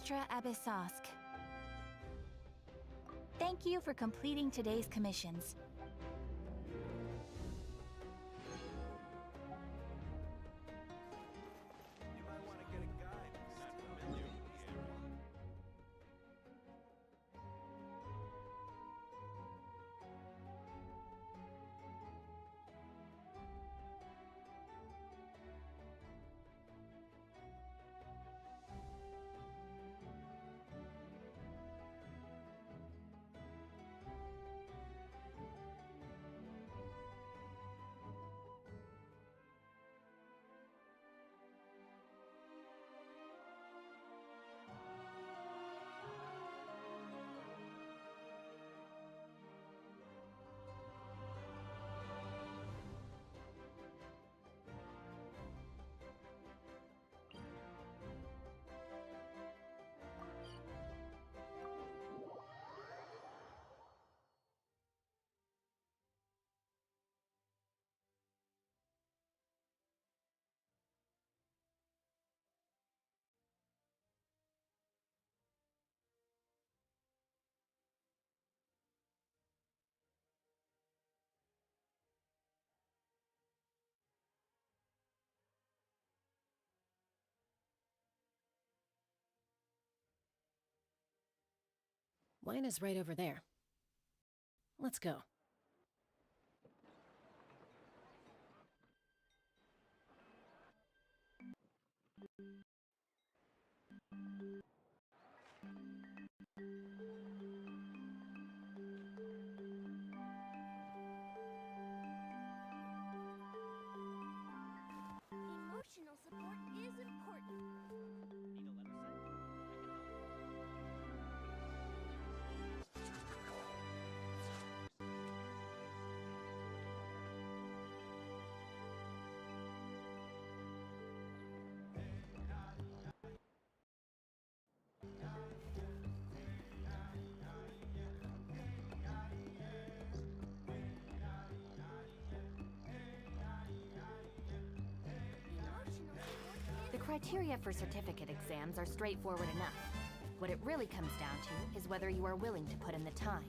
Extra Abyssosk. Thank you for completing today's commissions. You might want to get a guide if you're not familiar with the area. Wine is right over there. Let's go. Emotional support is important. Need a letter set? I can help. The criteria for certificate exams are straightforward enough. What it really comes down to is whether you are willing to put in the time.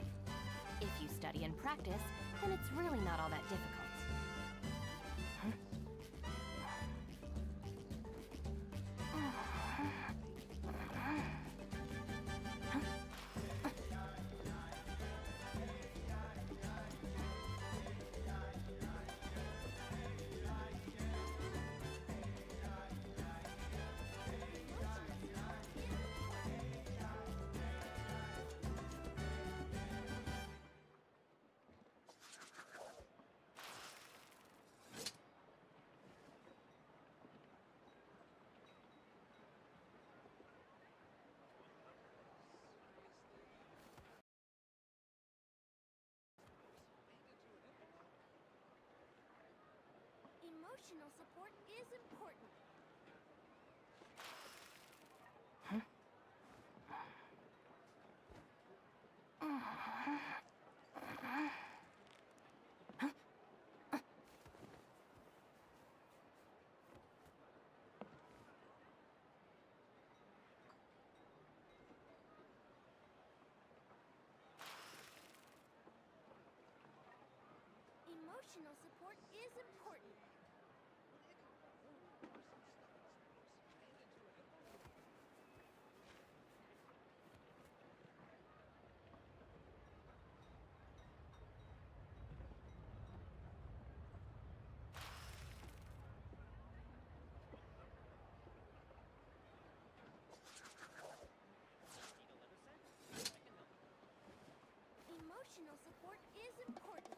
If you study and practice, then it's really not all that difficult. Emotional support is important. Emotional support is important. Need a letter set? I can help. Emotional support is important.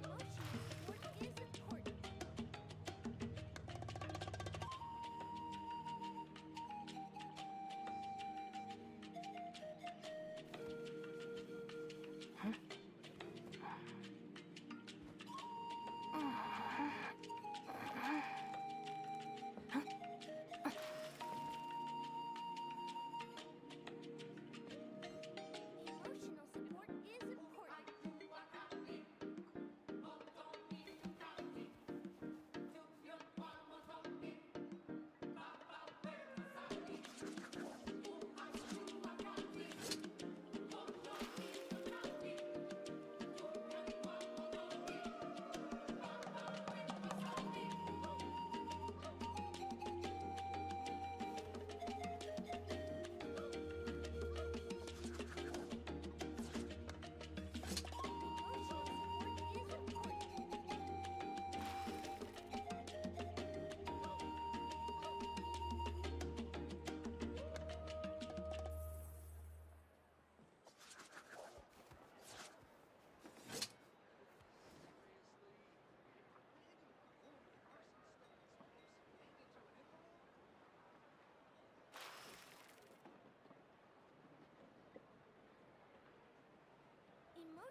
Emotional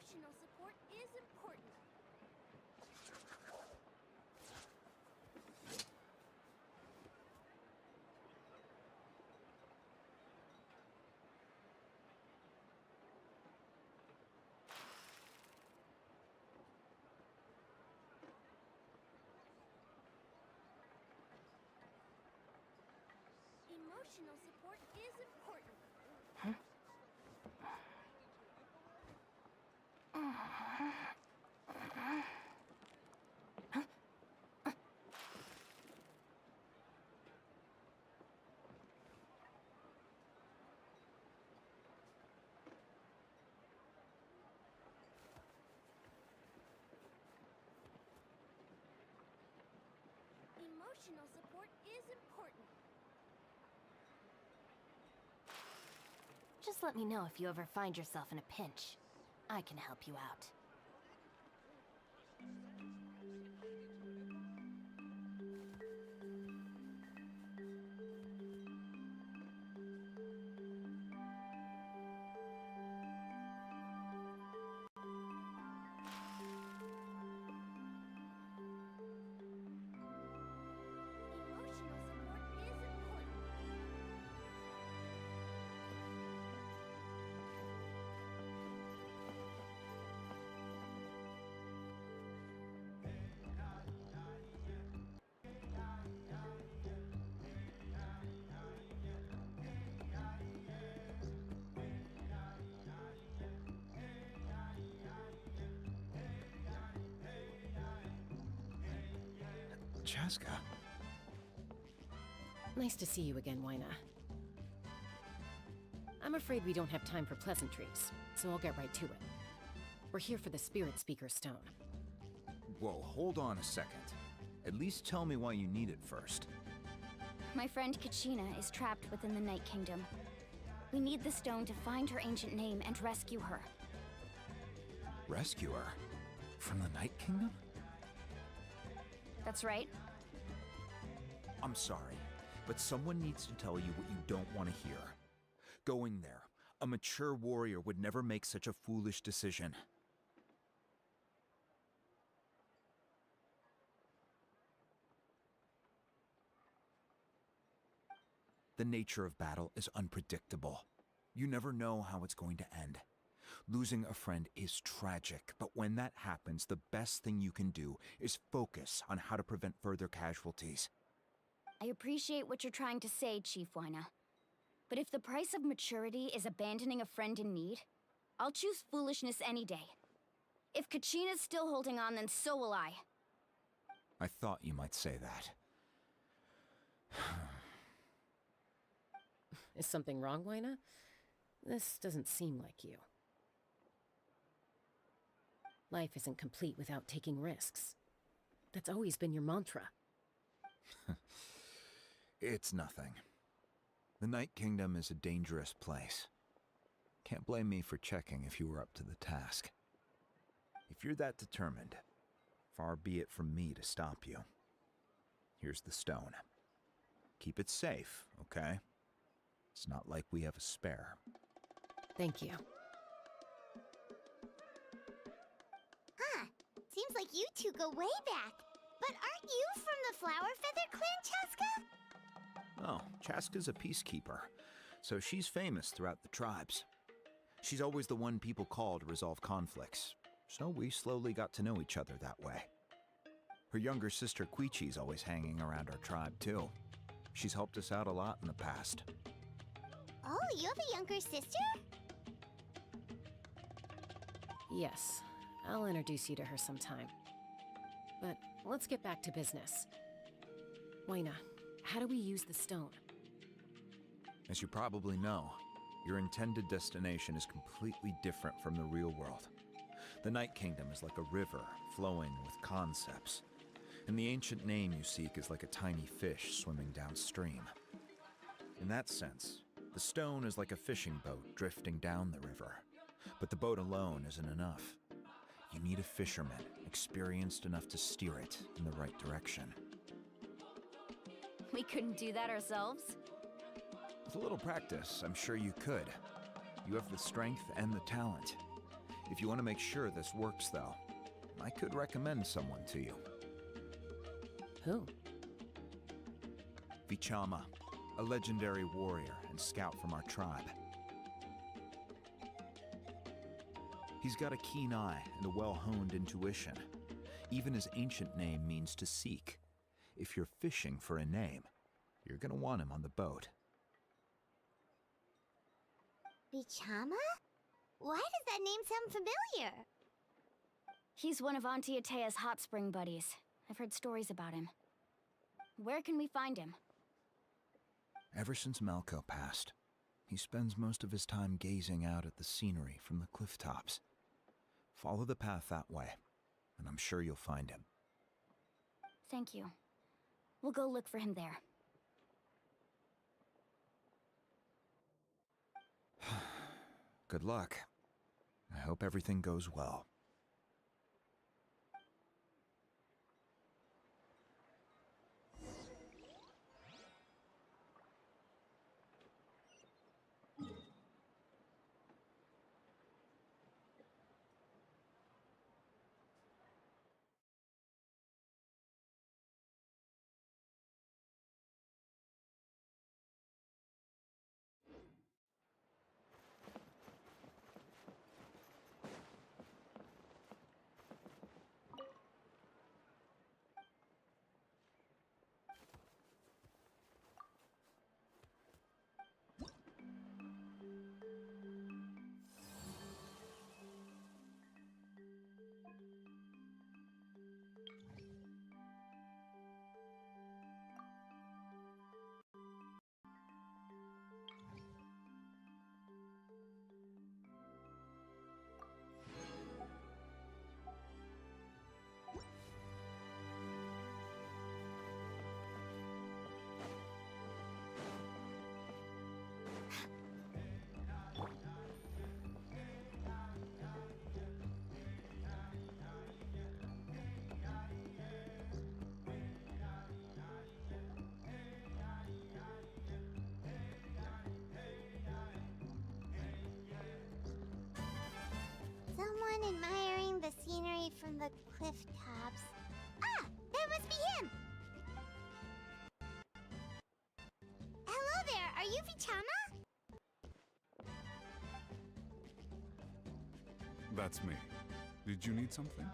Emotional support is important. Emotional support is important. Emotional support is important. Just let me know if you ever find yourself in a pinch. I can help you out. Emotional support is important. Chaska. Nice to see you again, Wyna. I'm afraid we don't have time for pleasantries, so I'll get right to it. We're here for the Spirit Speaker Stone. Whoa, hold on a second. At least tell me why you need it first. My friend Kachina is trapped within the Night Kingdom. We need the stone to find her ancient name and rescue her. Rescue her? From the Night Kingdom? That's right. I'm sorry, but someone needs to tell you what you don't want to hear. Going there, a mature warrior would never make such a foolish decision. The nature of battle is unpredictable. You never know how it's going to end. Losing a friend is tragic, but when that happens, the best thing you can do is focus on how to prevent further casualties. I appreciate what you're trying to say, Chief Wyna. But if the price of maturity is abandoning a friend in need, I'll choose foolishness any day. If Kachina's still holding on, then so will I. I thought you might say that. Is something wrong, Wyna? This doesn't seem like you. Life isn't complete without taking risks. That's always been your mantra. It's nothing. The Night Kingdom is a dangerous place. Can't blame me for checking if you were up to the task. If you're that determined, far be it from me to stop you. Here's the stone. Keep it safe, okay? It's not like we have a spare. Thank you. Huh. Seems like you two go way back. But aren't you from the Flower Feather Clan, Chaska? Oh, Chaska's a peacekeeper, so she's famous throughout the tribes. She's always the one people call to resolve conflicts, so we slowly got to know each other that way. Her younger sister Quichi's always hanging around our tribe, too. She's helped us out a lot in the past. Oh, you have a younger sister? Yes, I'll introduce you to her sometime. But let's get back to business. Wyna, how do we use the stone? As you probably know, your intended destination is completely different from the real world. The Night Kingdom is like a river flowing with concepts, and the ancient name you seek is like a tiny fish swimming downstream. In that sense, the stone is like a fishing boat drifting down the river, but the boat alone isn't enough. You need a fisherman experienced enough to steer it in the right direction. We couldn't do that ourselves? With a little practice, I'm sure you could. You have the strength and the talent. If you want to make sure this works, though, I could recommend someone to you. Who? Vichama, a legendary warrior and scout from our tribe. He's got a keen eye and a well-honed intuition. Even his ancient name means to seek. If you're fishing for a name, you're gonna want him on the boat. Bichama? Why does that name sound familiar? He's one of Auntie Atea's hot spring buddies. I've heard stories about him. Where can we find him? Ever since Malco passed, he spends most of his time gazing out at the scenery from the cliff tops. Follow the path that way, and I'm sure you'll find him. Thank you. We'll go look for him there. Good luck. I hope everything goes well. Someone admiring the scenery from the cliff tops. Ah! That must be him! Hello there, are you Vichama? That's me. Did you need something?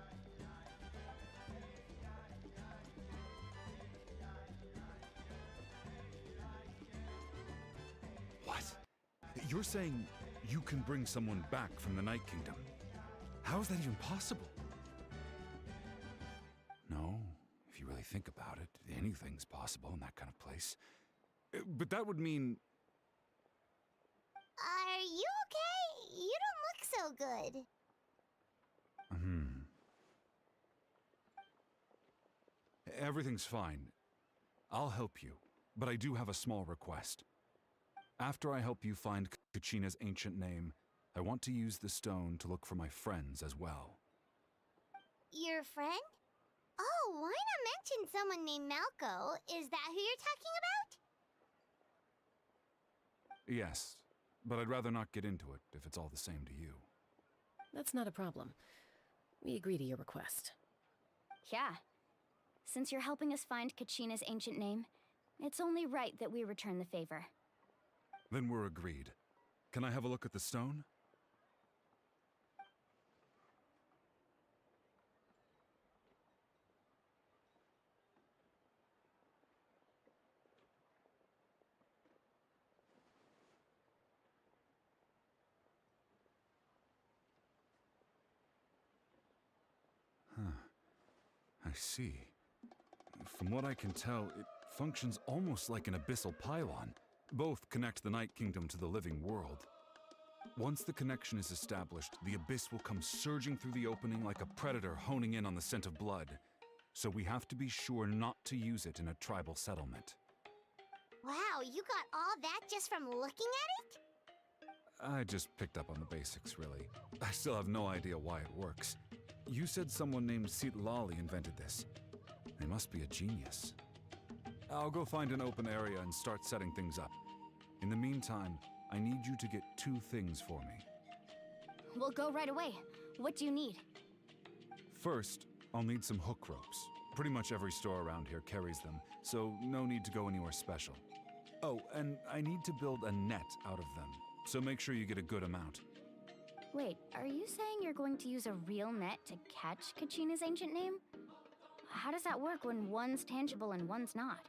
What? You're saying you can bring someone back from the Night Kingdom? How is that even possible? No, if you really think about it, anything's possible in that kind of place. But that would mean... Are you okay? You don't look so good. Everything's fine. I'll help you, but I do have a small request. After I help you find Kachina's ancient name, I want to use the stone to look for my friends as well. Your friend? Oh, why not mention someone named Malco? Is that who you're talking about? Yes, but I'd rather not get into it if it's all the same to you. That's not a problem. We agree to your request. Yeah. Since you're helping us find Kachina's ancient name, it's only right that we return the favor. Then we're agreed. Can I have a look at the stone? I see. From what I can tell, it functions almost like an abyssal pylon. Both connect the Night Kingdom to the living world. Once the connection is established, the abyss will come surging through the opening like a predator honing in on the scent of blood. So we have to be sure not to use it in a tribal settlement. Wow, you got all that just from looking at it? I just picked up on the basics, really. I still have no idea why it works. You said someone named Lali invented this. They must be a genius. I'll go find an open area and start setting things up. In the meantime, I need you to get 2 things for me. We'll go right away. What do you need? First, I'll need some hook ropes. Pretty much every store around here carries them, so no need to go anywhere special. Oh, and I need to build a net out of them, so make sure you get a good amount. Wait, are you saying you're going to use a real net to catch Kachina's ancient name? How does that work when one's tangible and one's not?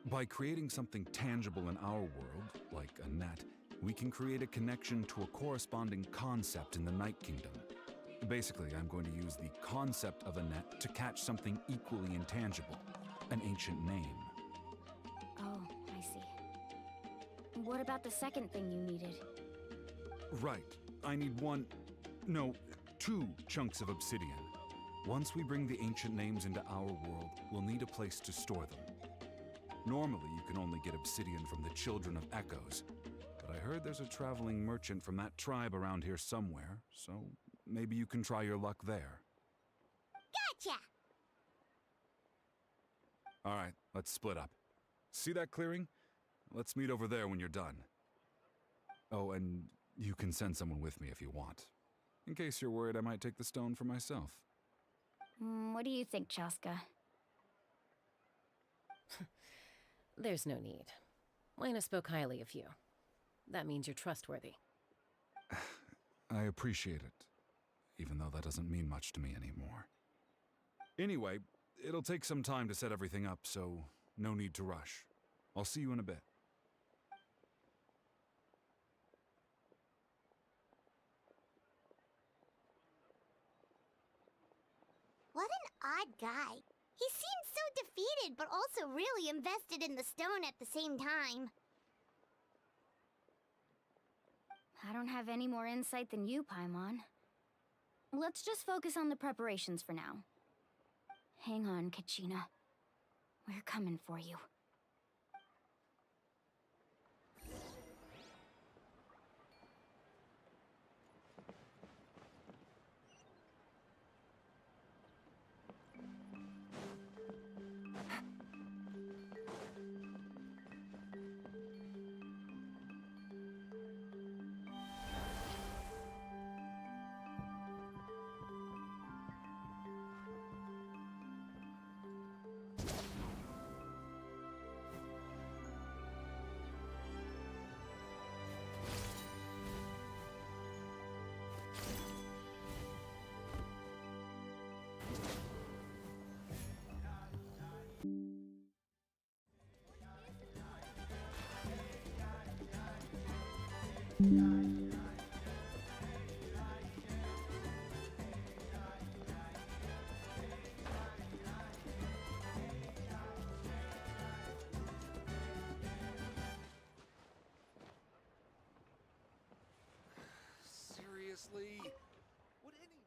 By creating something tangible in our world, like a net, we can create a connection to a corresponding concept in the Night Kingdom. Basically, I'm going to use the concept of a net to catch something equally intangible, an ancient name. Oh, I see. What about the second thing you needed? Right. I need two chunks of obsidian. Once we bring the ancient names into our world, we'll need a place to store them. Normally, you can only get obsidian from the Children of Echoes, but I heard there's a traveling merchant from that tribe around here somewhere, so maybe you can try your luck there. Gotcha! All right, let's split up. See that clearing? Let's meet over there when you're done. Oh, and you can send someone with me if you want. In case you're worried I might take the stone for myself. What do you think, Chaska? There's no need. Lena spoke highly of you. That means you're trustworthy. I appreciate it, even though that doesn't mean much to me anymore. Anyway, it'll take some time to set everything up, so no need to rush. I'll see you in a bit. What an odd guy. He seems so defeated, but also really invested in the stone at the same time. I don't have any more insight than you, Paimon. Let's just focus on the preparations for now. Hang on, Kachina. We're coming for you. Seriously? Would any...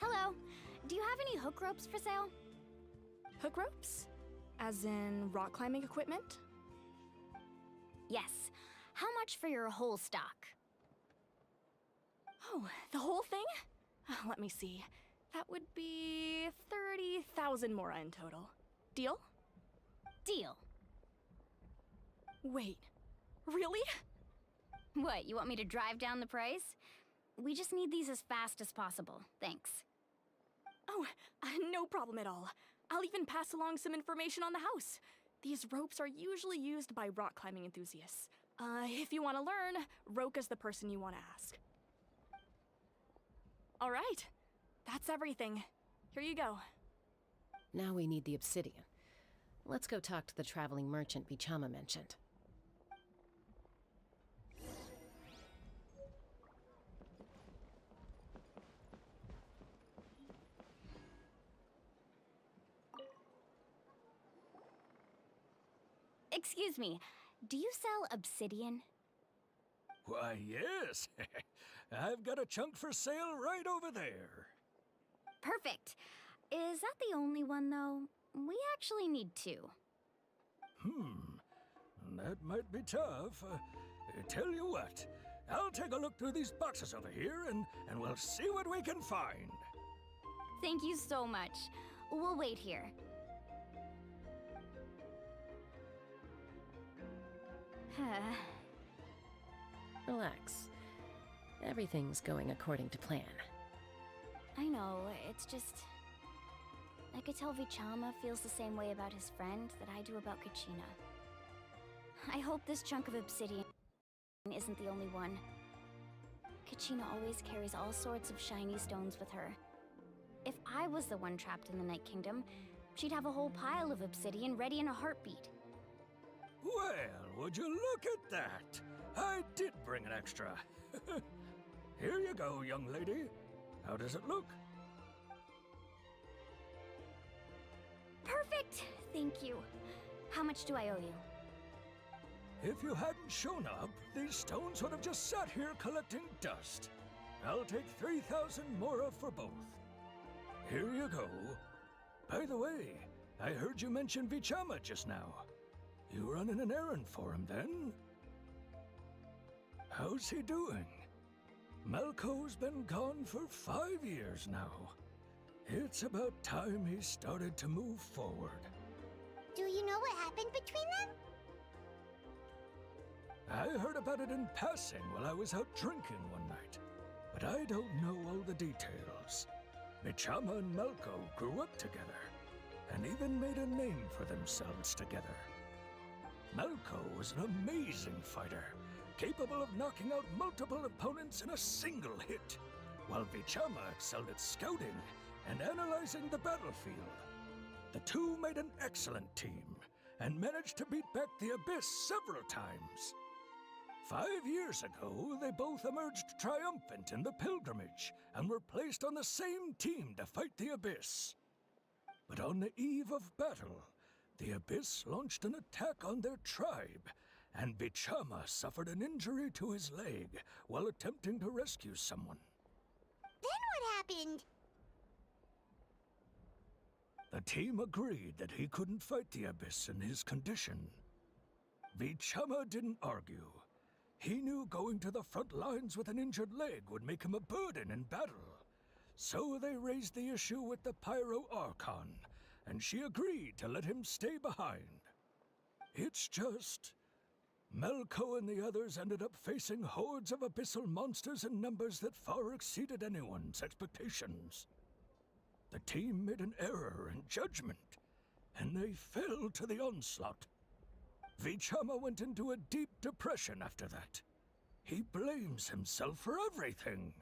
Hello. Do you have any hook ropes for sale? Hook ropes? As in rock climbing equipment? Yes. How much for your whole stock? Oh, the whole thing? Let me see. That would be 30,000 mora in total. Deal? Deal. Wait, really? What, you want me to drive down the price? We just need these as fast as possible. Thanks. Oh, no problem at all. I'll even pass along some information on the house. These ropes are usually used by rock climbing enthusiasts. If you want to learn, Roka's the person you want to ask. All right, that's everything. Here you go. Now we need the obsidian. Let's go talk to the traveling merchant Bichama mentioned. Excuse me, do you sell obsidian? Why, yes. I've got a chunk for sale right over there. Perfect. Is that the only one, though? We actually need two. That might be tough. Tell you what, I'll take a look through these boxes over here and we'll see what we can find. Thank you so much. We'll wait here. Relax. Everything's going according to plan. I know, it's just... I could tell Vichama feels the same way about his friend that I do about Kachina. I hope this chunk of obsidian isn't the only one. Kachina always carries all sorts of shiny stones with her. If I was the one trapped in the Night Kingdom, she'd have a whole pile of obsidian ready in a heartbeat. Well, would you look at that? I did bring an extra. Here you go, young lady. How does it look? Perfect! Thank you. How much do I owe you? If you hadn't shown up, these stones would have just sat here collecting dust. I'll take 3,000 mora for both. Here you go. By the way, I heard you mention Vichama just now. You running an errand for him, then? How's he doing? Malco's been gone for 5 years now. It's about time he started to move forward. Do you know what happened between them? I heard about it in passing while I was out drinking one night, but I don't know all the details. Vichama and Malco grew up together, and even made a name for themselves together. Malco was an amazing fighter, capable of knocking out multiple opponents in a single hit, while Vichama excelled at scouting and analyzing the battlefield. The two made an excellent team, and managed to beat back the Abyss several times. 5 years ago, they both emerged triumphant in the pilgrimage, and were placed on the same team to fight the Abyss. But on the eve of battle, the Abyss launched an attack on their tribe, and Vichama suffered an injury to his leg while attempting to rescue someone. Then what happened? The team agreed that he couldn't fight the Abyss in his condition. Vichama didn't argue. He knew going to the front lines with an injured leg would make him a burden in battle. So they raised the issue with the Pyro Archon, and she agreed to let him stay behind. It's just... Malco and the others ended up facing hordes of abyssal monsters in numbers that far exceeded anyone's expectations. The team made an error in judgment, and they fell to the onslaught. Vichama went into a deep depression after that. He blames himself for everything.